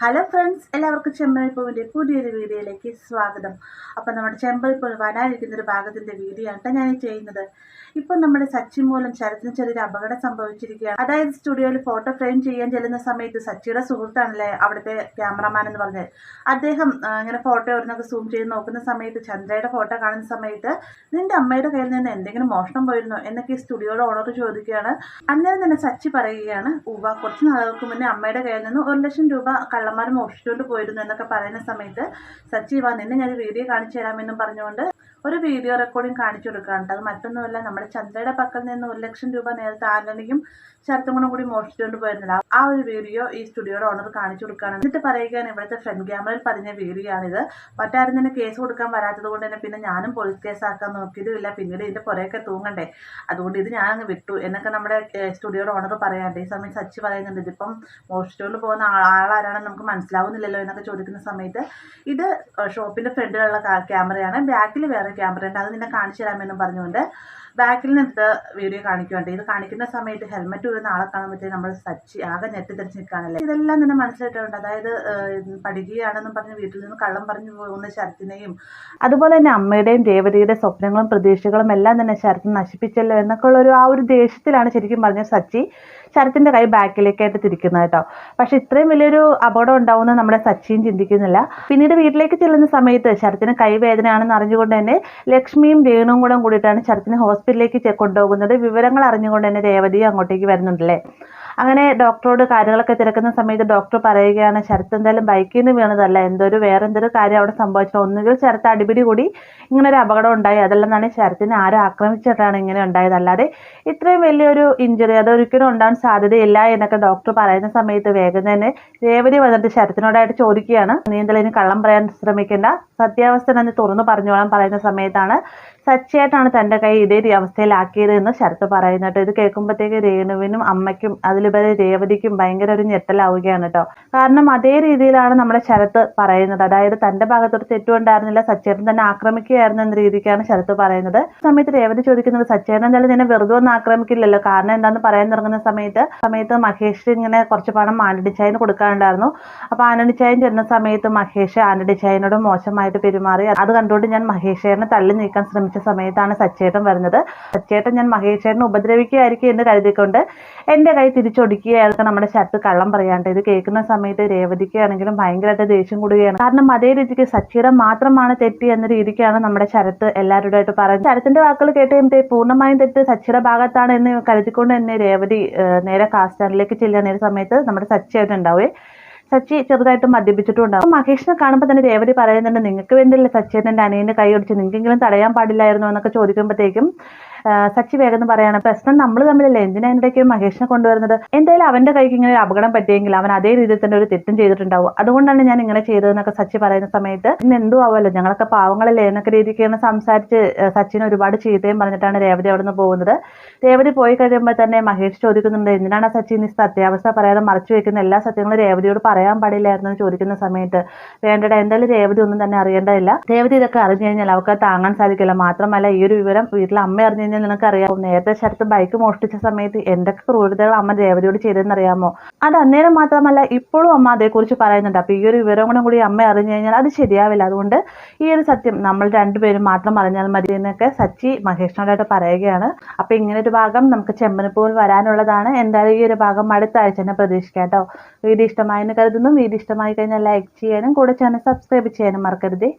Hello friends, എല്ലാവർക്കും ചെമ്പരിപ്പൂവിൻ്റെ പുതിയൊരു വീഡിയോയിലേക്ക് സ്വാഗതം. അപ്പം നമ്മുടെ ചെമ്പരിപ്പൂ വരാനിരിക്കുന്നൊരു ഭാഗത്തിൻ്റെ വീഡിയോ ആണ് ഞാൻ ചെയ്യുന്നത്. ഇപ്പം നമ്മുടെ സച്ചി മൂലം ശരത്തിന് ചെറിയൊരു അപകടം സംഭവിച്ചിരിക്കുകയാണ്. അതായത് സ്റ്റുഡിയോയിൽ ഫോട്ടോ ഫ്രെയിം ചെയ്യാൻ ചെല്ലുന്ന സമയത്ത് സച്ചിയുടെ സുഹൃത്താണല്ലേ അവിടുത്തെ ക്യാമറമാൻ എന്ന് പറഞ്ഞത്. അദ്ദേഹം ഇങ്ങനെ ഫോട്ടോ ഒരെണ്ണൊക്കെ സൂം ചെയ്ത് നോക്കുന്ന സമയത്ത് ചന്ദ്രയുടെ ഫോട്ടോ കാണുന്ന സമയത്ത് നിന്റെ അമ്മയുടെ കയ്യിൽ നിന്ന് എന്തെങ്കിലും മോഷണം പോയിരുന്നോ എന്നൊക്കെ ഈ സ്റ്റുഡിയോയുടെ ഓണർ ചോദിക്കുകയാണ്. അന്നേരം തന്നെ സച്ചി പറയുകയാണ്, കുറച്ച് നാളുകൾക്ക് മുന്നേ അമ്മയുടെ കയ്യിൽ നിന്ന് 1,00,000 രൂപ കള്ളന്മാർ മോഷ്ടിച്ചുകൊണ്ട് പോയിരുന്നു എന്നൊക്കെ പറയുന്ന സമയത്ത് സച്ചി നിന്നെ ഞാൻ വീഡിയോ കാണിച്ചു തരാമെന്നും പറഞ്ഞുകൊണ്ട് ഒരു വീഡിയോ റെക്കോർഡിംഗ് കാണിച്ചു കൊടുക്കാറുണ്ട്. അത് മറ്റൊന്നുമല്ല, നമ്മുടെ ചന്ദ്രയുടെ പക്കൽ നിന്ന് 1,00,000 രൂപ നേരത്തെ ആന്റണിയും ശരത്തും കൂടി മോഷ്ടിച്ചുകൊണ്ട് പോയിരുന്നില്ല. ആ ഒരു വീഡിയോ ഈ സ്റ്റുഡിയോയുടെ ഓണർ കാണിച്ചു കൊടുക്കുകയാണ്. എന്നിട്ട് പറയുകയാണ്, ഇവിടുത്തെ ഫ്രണ്ട് ക്യാമറയിൽ പതിഞ്ഞ വീഡിയോ ആണിത്. മറ്റാരും തന്നെ കേസ് കൊടുക്കാൻ വരാത്തത് കൊണ്ട് തന്നെ പിന്നെ ഞാനും പോലീസ് കേസാക്കാൻ നോക്കിയതുമില്ല. പിന്നീട് ഇതിന്റെ പുറയൊക്കെ തൂങ്ങണ്ടേ, അതുകൊണ്ട് ഇത് ഞാൻ അങ്ങ് വിട്ടു എന്നൊക്കെ നമ്മുടെ സ്റ്റുഡിയോയുടെ ഓണർ പറയാറുണ്ട്. ഈ സമയം സച്ചി പറയുന്നുണ്ട്, ഇതിപ്പം മോഷ്ടിച്ചുകൊണ്ട് പോകുന്ന ആളാരാണെന്ന് നമുക്ക് മനസ്സിലാവുന്നില്ലല്ലോ എന്നൊക്കെ ചോദിക്കുന്ന സമയത്ത് ഇത് ഷോപ്പിന്റെ ഫ്രണ്ടിലുള്ള ക്യാമറയാണ്, ബാക്കിൽ വേറെ ക്യാമറ ഉണ്ട്, അത് നിന്നെ കാണിച്ചു തരാമെന്നും പറഞ്ഞുകൊണ്ട് ബാക്കിൽ നിന്നെടുത്ത് വീഡിയോ കാണിക്കുന്നുണ്ട്. ഇത് കാണിക്കുന്ന സമയത്ത് ഹെൽമെറ്റ് വീഴുന്ന ആളെ കാണുമ്പോഴത്തേക്ക് നമ്മൾ സച്ചി ആകെ ഞെട്ടിത്തെറിച്ച് നിൽക്കുകയാണല്ലേ. ഇതെല്ലാം തന്നെ മനസ്സിലായിട്ടുണ്ട്. അതായത് പഠിക്കുകയാണെന്നും പറഞ്ഞ് വീട്ടിൽ നിന്ന് കള്ളം പറഞ്ഞു പോകുന്ന ശരത്തിനെയും അതുപോലെ തന്നെ അമ്മയുടെയും രേവതിയുടെ സ്വപ്നങ്ങളും പ്രതീക്ഷകളും എല്ലാം തന്നെ ശരത്ത് നശിപ്പിച്ചല്ലോ എന്നൊക്കെ ഉള്ള ആ ഒരു ദേഷ്യത്തിലാണ് ശരിക്കും പറഞ്ഞ സച്ചി ശരത്തിന്റെ കൈ ബാക്കിലേക്കായിട്ട് തിരിക്കുന്നത് കേട്ടോ. പക്ഷെ ഇത്രയും വലിയൊരു അപകടം ഉണ്ടാവുമെന്ന് നമ്മുടെ സച്ചിയും ചിന്തിക്കുന്നില്ല. പിന്നീട് വീട്ടിലേക്ക് ചെല്ലുന്ന സമയത്ത് ശരത്തിന് കൈവേദനയാണെന്ന് അറിഞ്ഞുകൊണ്ട് തന്നെ ലക്ഷ്മിയും രേണുവും കൂടിയിട്ടാണ് ശരത്തിനെ ഹോസ്പിറ്റലിലേക്ക് കൊണ്ടുപോകുന്നത്. വിവരങ്ങൾ അറിഞ്ഞുകൊണ്ട് തന്നെ രേവതിയും അങ്ങോട്ടേക്ക് വരുന്നുണ്ടല്ലേ. അങ്ങനെ ഡോക്ടറോട് കാര്യങ്ങളൊക്കെ തിരക്കുന്ന സമയത്ത് ഡോക്ടർ പറയുകയാണ്, ശരത്ത് എന്തായാലും ബൈക്കിൽ നിന്ന് വീണതല്ല, വേറെ എന്തൊരു കാര്യം അവിടെ സംഭവിച്ചത്. ഒന്നുകിൽ ശരത്ത് അടിപിടി കൂടി ഇങ്ങനെ ഒരു അപകടം ഉണ്ടായി, അതല്ലെന്നാണ് ശരത്തിനെ ആരും ആക്രമിച്ചിട്ടാണ് ഇങ്ങനെ ഉണ്ടായത്, അല്ലാതെ ഇത്രയും വലിയൊരു ഇഞ്ചുറി അതൊരിക്കലും ഉണ്ടാകാൻ സാധ്യതയില്ല എന്നൊക്കെ ഡോക്ടർ പറയുന്ന സമയത്ത് വേഗം തന്നെ രേവതി വന്നിട്ട് ശരത്തിനോടായിട്ട് ചോദിക്കുകയാണ്, നീ എന്തായാലും ഇനി കള്ളം പറയാൻ ശ്രമിക്കേണ്ട, സത്യാവസ്ഥ തന്നെ തുറന്നു പറഞ്ഞോളാൻ പറയുന്ന സമയത്താണ് സച്ചിയായിട്ടാണ് തൻ്റെ കൈ ഇതേ അവസ്ഥയിലാക്കിയത് എന്ന് ശരത്ത് പറയുന്നത്. ഇത് കേൾക്കുമ്പോഴത്തേക്ക് രേണുവിനും അമ്മയ്ക്കും അതിലുപരി രേവതിക്കും ഭയങ്കര ഒരു ഞെട്ടലാവുകയാണ് കേട്ടോ. കാരണം അതേ രീതിയിലാണ് നമ്മുടെ ശരത്ത് പറയുന്നത്. അതായത് തന്റെ ഭാഗത്തൊരു തെറ്റുണ്ടായിരുന്നില്ല, സച്ചേട്ടൻ തന്നെ ആക്രമിക്കുകയായിരുന്നു എന്ന രീതിക്കാണ് ശരത്ത് പറയുന്നത്. സമയത്ത് രേവതി ചോദിക്കുന്നത്, സച്ചേട്ടൻ എന്തായാലും നിന്നെ വെറുതെ ഒന്നും ആക്രമിക്കില്ലല്ലോ, കാരണം എന്താണെന്ന് പറയാൻ തുടങ്ങുന്ന സമയത്ത് മഹേഷ് ഇങ്ങനെ കുറച്ച് പണം ആന്റണി ചായന് കൊടുക്കാനുണ്ടായിരുന്നു. അപ്പൊ ആന്റണി ചായൻ ചെന്ന സമയത്ത് മഹേഷ് ആന്റണി ചായനോട് മോശമായിട്ട് പെരുമാറി. അത് കണ്ടുകൊണ്ട് ഞാൻ മഹേഷേനെ തള്ളി നീക്കാൻ ശ്രമിച്ച സമയത്താണ് സച്ചേട്ടൻ വരുന്നത്. സച്ചേട്ടൻ ഞാൻ മഹേഷേനെ ഉപദ്രവിക്കുകയായിരിക്കും എന്ന് കരുതിക്കൊണ്ട് എന്റെ കൈ തിരിച്ചൊടിക്കുകയായിരിക്കും നമ്മുടെ ശരത്ത് കള്ളം പറയാണ്ട്. ഇത് കേൾക്കുന്ന സമയത്ത് രേവതിക്ക് ആണെങ്കിലും ഭയങ്കരമായിട്ട് ദേഷ്യം കൂടുകയാണ്. കാരണം അതേ രീതിക്ക് സച്ചിയുടെ മാത്രമാണ് തെറ്റി എന്ന രീതിക്കാണ് നമ്മുടെ ശരത്ത് എല്ലാവരുമായിട്ട് പറയുന്നത്. ശരത്തിന്റെ വാക്കുകൾ കേട്ട് പൂർണ്ണമായും തെറ്റ് സച്ചിയുടെ ഭാഗത്താണ് എന്ന് കരുതിക്കൊണ്ട് തന്നെ രേവതി നേരെ കാസ്റ്റാറിലേക്ക് ചെല്ലുന്ന സമയത്ത് നമ്മുടെ സച്ചിയായിട്ട് ഉണ്ടാവേ. സച്ചി ചെറുതായിട്ട് മദ്യപിച്ചിട്ടും ഉണ്ടാവും. മഹേഷിനെ കാണുമ്പോൾ തന്നെ രേവതി പറയുന്നുണ്ട്, നിങ്ങൾക്ക് വേണ്ടിയല്ലേ സച്ചിയുടെ അനിയന്റെ കൈ ഒടിച്ച്, നിങ്ങൾക്കെങ്കിലും തടയാൻ പാടില്ലായിരുന്നു എന്നൊക്കെ ചോദിക്കുമ്പോഴത്തേക്കും സച്ചി വേഗം പറയാണ്, പ്രശ്നം നമ്മൾ തമ്മിലല്ലേ, എന്തിനാ അതിനിടയ്ക്ക് മഹേഷിനെ കൊണ്ടുവരുന്നത്, എന്തായാലും അവന്റെ കൈക്ക് ഇങ്ങനെ ഒരു അപകടം പറ്റിയെങ്കിൽ അവൻ അതേ രീതിയിൽ തന്നെ ഒരു തെറ്റും ചെയ്തിട്ടുണ്ടാവും, അതുകൊണ്ടാണ് ഞാൻ ഇങ്ങനെ ചെയ്തതെന്നൊക്കെ സച്ചി പറയുന്ന സമയത്ത് ഇന്ന് എന്തോ ആവുമല്ലോ, ഞങ്ങളൊക്കെ പാവങ്ങളല്ലേ എന്നൊക്കെ രീതിക്കാണ് സംസാരിച്ച് സച്ചിനെ ഒരുപാട് ചീത്തയും പറഞ്ഞിട്ടാണ് രേവതി അവിടെ നിന്ന് പോകുന്നത്. രേവതി പോയി കഴിയുമ്പോൾ തന്നെ മഹേഷ് ചോദിക്കുന്നുണ്ട്, എന്തിനാണ് സച്ചി ഈ സത്യാവസ്ഥ പറയാതെ മറച്ചു വെക്കുന്ന, എല്ലാ സത്യങ്ങളും രേവതിയോട് പറയാൻ പാടില്ലായിരുന്നു എന്ന് ചോദിക്കുന്ന സമയത്ത് വേണ്ടട, എന്തായാലും രേവതി ഒന്നും തന്നെ അറിയേണ്ടതില്ല, രേവതി ഇതൊക്കെ അറിഞ്ഞു കഴിഞ്ഞാൽ അവർക്ക് താങ്ങാൻ സാധിക്കില്ല, മാത്രമല്ല ഈ ഒരു വിവരം വീട്ടിൽ അമ്മ അറിഞ്ഞു കഴിഞ്ഞാൽ നിനക്കറിയാമോ, നേരത്തെ ശരത്ത് ബൈക്ക് മോഷ്ടിച്ച സമയത്ത് എന്തൊക്കെ ക്രൂരതകൾ അമ്മ രേവതിയോട് ചെയ്തെന്നറിയാമോ, അത് അന്നേരം മാത്രമല്ല ഇപ്പോഴും അമ്മ അതേക്കുറിച്ച് പറയുന്നുണ്ട്. അപ്പൊ ഈ ഒരു വിവരം കൂടി അമ്മ അറിഞ്ഞു കഴിഞ്ഞാൽ അത് ശരിയാവില്ല, അതുകൊണ്ട് ഈ ഒരു സത്യം നമ്മൾ രണ്ടുപേരും മാത്രം അറിഞ്ഞാൽ മതി എന്നൊക്കെ സച്ചി മഹേഷിനോടായിട്ട് പറയുകയാണ്. അപ്പൊ ഇങ്ങനെ ഒരു ഭാഗം നമുക്ക് ചെമ്പനിപ്പൂവിൽ വരാനുള്ളതാണ്. എന്തായാലും ഈ ഒരു ഭാഗം അടുത്ത ആഴ്ച തന്നെ പ്രതീക്ഷിക്കാം കേട്ടോ. വീഡിയോ ഇഷ്ടമായെന്ന് കരുതുന്നു. വീഡിയോ ഇഷ്ടമായി കഴിഞ്ഞാൽ ലൈക്ക് ചെയ്യാനും കൂടെ ചാനൽ സബ്സ്ക്രൈബ് ചെയ്യാനും മറക്കരുത്.